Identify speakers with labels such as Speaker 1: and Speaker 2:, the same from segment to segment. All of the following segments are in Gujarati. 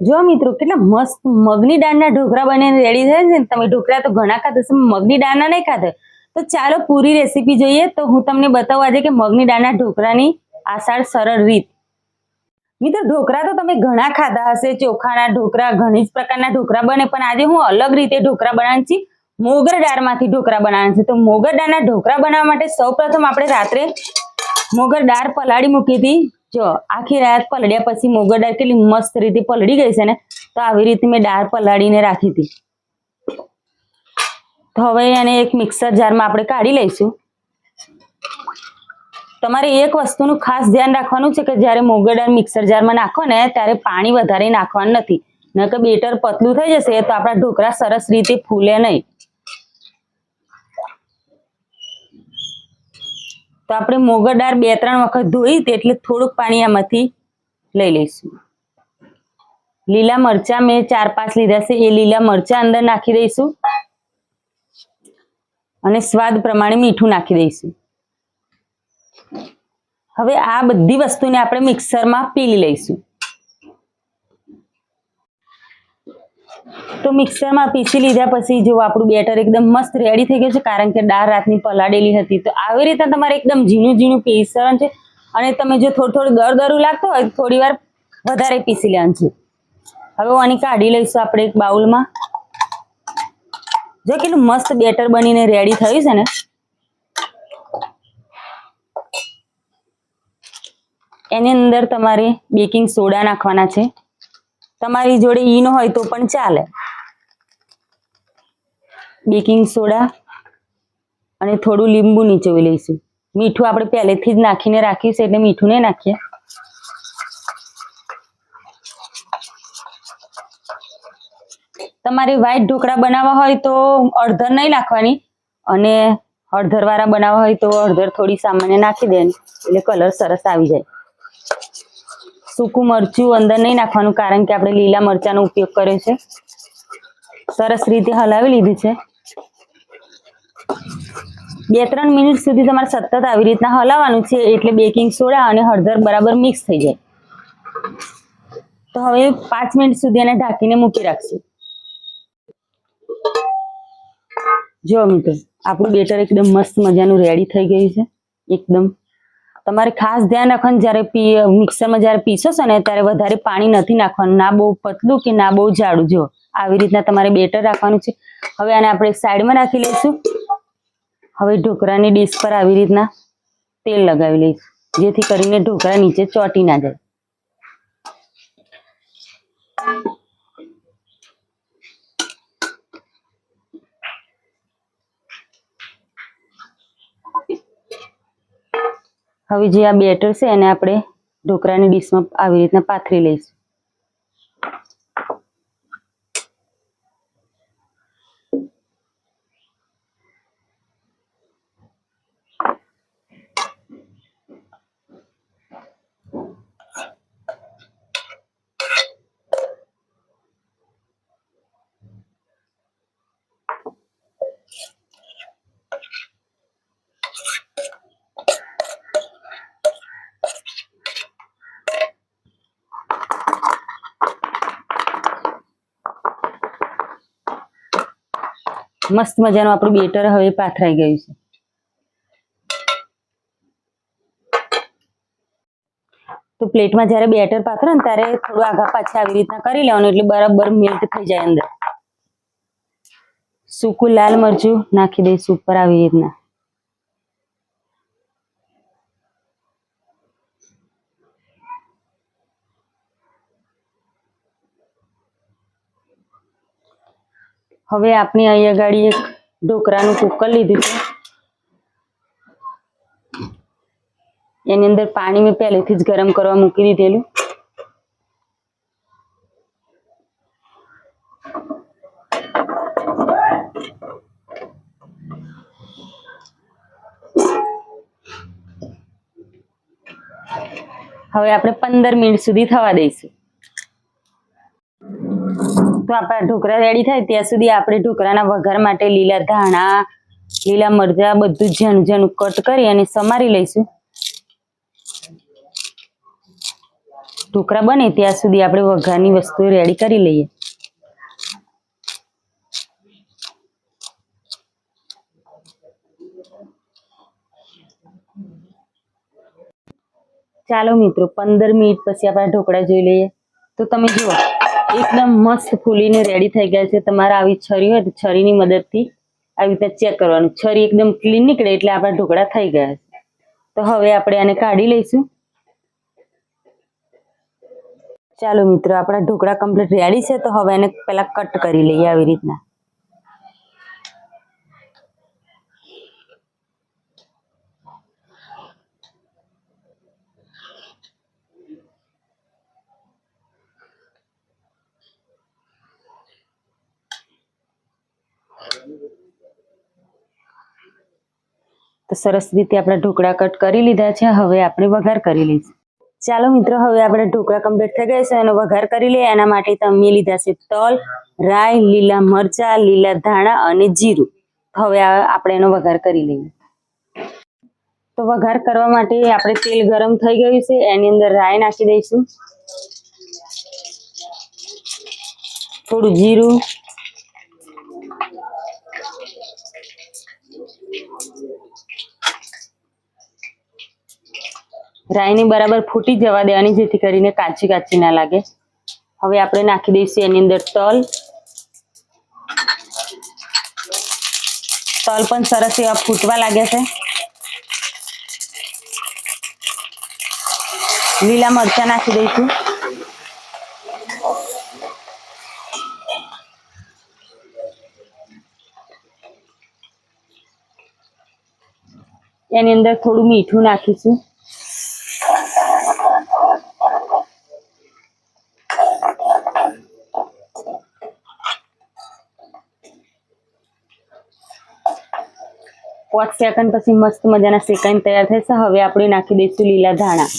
Speaker 1: જો મિત્રો કેટલા મસ્ત મગની દાળના ઢોકળા બનીને રેડી થાય છે. તમે ઢોકળા તો ઘણા ખાધા છે, મગની દાળના નહીં ખાધા તો ચાલો પૂરી રેસીપી જોઈએ. તો હું તમને બતાવું આજે કે મગની દાળના ઢોકળાની આસાન સરળ રીત. મિત્રો ઢોકળા તો તમે ઘણા ખાધા હશે, ચોખાના ઢોકળા, ઘણી જ પ્રકારના ઢોકળા બને, પણ આજે હું અલગ રીતે ઢોકળા બનાવવાની છું. મોગર દાળમાંથી ઢોકળા બનાવવાના છે. તો મોગર દાળના ઢોકળા બનાવવા માટે સૌપ્રથમ આપણે રાત્રે મોગર દાળ પલાળી મૂકી હતી. જો આખી રાત પલળ્યા પછી મોગર દાળ કેટલી મસ્ત રીતે પલળી ગઈ છે ને, તો આવી રીતે મેં દાળ પલાળીને રાખી હતી. તો હવે એને એક મિક્સર જારમાં આપણે કાઢી લઈશું. તમારે એક વસ્તુનું ખાસ ધ્યાન રાખવાનું છે કે જ્યારે મોગર દાળ મિક્સર જારમાં નાખો ને ત્યારે પાણી વધારે નાખવાનું નથી, નકર બેટર પતલું થઈ જશે તો આપણા ઢોકળા સરસ રીતે ફૂલે નહીં. તો આપણે મોગર દાળ 2-3 વખત ધોઈ એટલે થોડુંક પાણી આમાંથી લઈ લઈશું. લીલા મરચાં મેં 4-5 લીધા છે, એ લીલા મરચાં અંદર નાખી દઈશું અને સ્વાદ પ્રમાણે મીઠું નાખી દઈશું. હવે આ બધી વસ્તુને આપણે મિક્સરમાં પીલી લઈશું. તો મિક્સરમાં પીસી લીધા પછી જો આપણું બેટર એકદમ મસ્ત રેડી થઈ ગયું છે, કારણ કે દાળ રાતની પલાળેલી હતી. તો આવી રીતે તમારે એકદમ ઝીણું ઝીણું પીસવાનું છે. અને તમે જો થોડું દરદરું લાગતું હોય તો થોડી વાર વધારે પીસી લેવાનું છે. હવે આની કાઢી લઈશું આપણે એક બાઉલમાં. જો કેટલું મસ્ત બેટર બનીને રેડી થયું છે ને. એની અંદર તમારે બેકિંગ સોડા નાખવાના છે. તમારી જોડે ઈનો હોય તો પણ ચાલે. બેકિંગ સોડા અને થોડું લીંબુ નીચોવી લઈશું. મીઠું આપણે પહેલેથી જ નાખીને રાખ્યું છે એટલે મીઠું નહીં નાખીએ. તમારે વ્હાઈટ ઢોકળા બનાવવા હોય તો હળદર નહીં નાખવાની, અને હળદરવાળા બનાવવા હોય તો હળદર થોડી સામાન્ય નાખી દેવાની એટલે કલર સરસ આવી જાય. સૂકું મરચું અંદર નહીં નાખવાનું, કારણ કે આપણે લીલા મરચાંનો ઉપયોગ કર્યો છે. સરસ રીતે હલાવી લીધું છે. 2-3 મિનિટ સુધી તમારે સતત આવી રીતના હલાવવાનું છે એટલે બેકિંગ સોડા અને હળદર બરાબર મિક્સ થઈ જાય. તો હવે 5 મિનિટ સુધી એને ઢાંકીને મૂકી રાખશું. જો મિત્રો આપણું બેટર એકદમ મસ્ત મજાનું રેડી થઈ ગયું છે. એકદમ તમારે ખાસ ધ્યાન રાખવાનું, જ્યારે મિક્સરમાં જ્યારે પીસો છો ને ત્યારે વધારે પાણી નથી નાખવાનું, ના બહુ પતલું કે ના બહુ જાડું. જો આવી રીતના તમારે બેટર રાખવાનું છે. હવે આને આપણે સાઈડમાં રાખી લઈશું. હવે ઢોકળાની ડીશ પર આવી રીતના તેલ લગાવી લઈશું, જેથી કરીને ઢોકળા નીચે ચોંટી ના જાય. હવે જે આ બેટર છે એને આપણે ઢોકળાની ડીશમાં આવી રીતના પાથરી લઈશું. મસ્ત મજાનું આપણું બેટર હવે પાથરાઈ ગયું છે. તો પ્લેટમાં જ્યારે બેટર પાથરે ને ત્યારે થોડું આગા પાછા આવી રીતના કરી લેવાનું એટલે બરાબર મેલ્ટ થઈ જાય અંદર. સૂકું લાલ મરચું નાખી દઈશું ઉપર આવી રીતના. હવે આપણે અહીંયા ગાડી એક ઢોકળાનું કુકર લીધું છે. એની અંદર પાણી મેં પહેલેથી જ ગરમ કરવા મૂકી દીધેલું. હવે આપણે 15 મિનિટ સુધી થવા દઈશું. તો આપણા ઢોકળા રેડી થાય ત્યાં સુધી આપણે ઢોકળાના વઘાર માટે લીલા ધાણા, લીલા મરચાં બધું ઝીણું ઝીણું કટ કરી અને સમારી લઈશું. ઢોકળા બને ત્યાં સુધી આપણે વઘારની વસ્તુ રેડી કરી લઈએ. ચાલો મિત્રો 15 મિનિટ પછી આપણા ઢોકળા જોઈ લઈએ. તો તમે જુઓ એકદમ મસ્ત ફૂલીને રેડી થઈ ગયા છે. તમારે આવી છરી હોય તો છરીની મદદથી આવી રીતે ચેક કરવાનું. છરી એકદમ ક્લીન નીકળે એટલે આપણા ઢોકળા થઈ ગયા છે. તો હવે આપણે આને કાઢી લઈશું. ચાલો મિત્રો આપણા ઢોકળા કમ્પ્લીટ રેડી છે. તો હવે એને પહેલા કટ કરી લઈએ આવી રીતના. તો સરસ રીતે આપણા ઢોકળા કટ કરી લીધા છે. હવે આપણે વઘાર કરી લઈશું. ચાલો મિત્રો હવે આપણે ઢોકળા કમ્પ્લીટ થઈ ગયા છે. એનો વઘાર કરી લઈએ. એના માટે તમે લીધા છે તલ, રાઈ, લીલા મરચા, લીલા ધાણા અને જીરું. હવે આપણે એનો વઘાર કરી લઈએ. તો વઘાર કરવા માટે આપણે તેલ ગરમ થઈ ગયું છે. એની અંદર રાઈ નાખી દઈશું, થોડું જીરું, રાઈને બરાબર ફૂટી જવા દેવાની જેથી કરીને કાચી કાચી ના લાગે. હવે આપણે નાખી દઈશું એની અંદર તલ. તલ પણ સરસ એવા ફૂટવા લાગે છે. લીલા મરચા નાખી દઈશું. એની અંદર થોડું મીઠું નાખીશું. પાંચ સેકન્ડ પછી મસ્ત મજાના શેકાઈને તૈયાર થશે. હવે આપણે નાખી દઈશું લીલા ધાણા.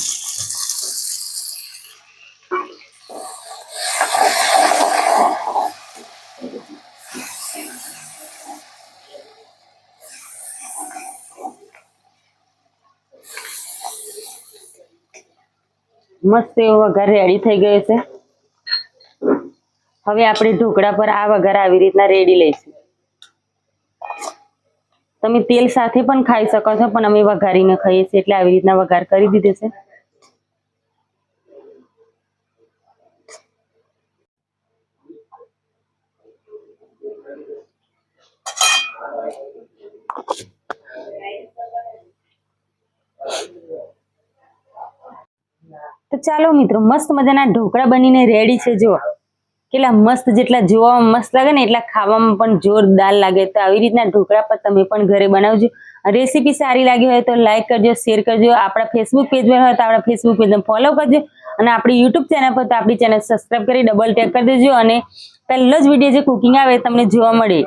Speaker 1: મસ્ત એવો વઘાર રેડી થઈ ગયો છે. હવે આપણે ઢોકળા પર આ વઘાર આવી રીતના રેડી લઈશું. તમે તેલ સાથે પણ ખાઈ શકો છો, પણ અમે વઘારીને ખાઈએ છીએ એટલે આવી રીતના વઘાર કરી દીધો છે. તો ચાલો મિત્રો મસ્ત મજાના ઢોકળા બનીને રેડી છે. જુઓ કેટલા મસ્ત, જેટલા જોવામાં મસ્ત લાગે ને એટલા ખાવામાં પણ જોરદાર લાગે. તો આવી રીતના ઢોકળા પર તમે પણ ઘરે બનાવજો. રેસીપી સારી લાગી હોય તો લાઈક કરજો, શેર કરજો. આપણા ફેસબુક પેજ પર હોય તો આપણા ફેસબુક પેજને ફોલો કરજો અને આપણી યુટ્યુબ ચેનલ પર તો આપણી ચેનલ સબસ્ક્રાઈબ કરી ડબલ ટેપ કરી દેજો અને પહેલો જ વિડીયો જે કુકિંગ આવે તમને જોવા મળે.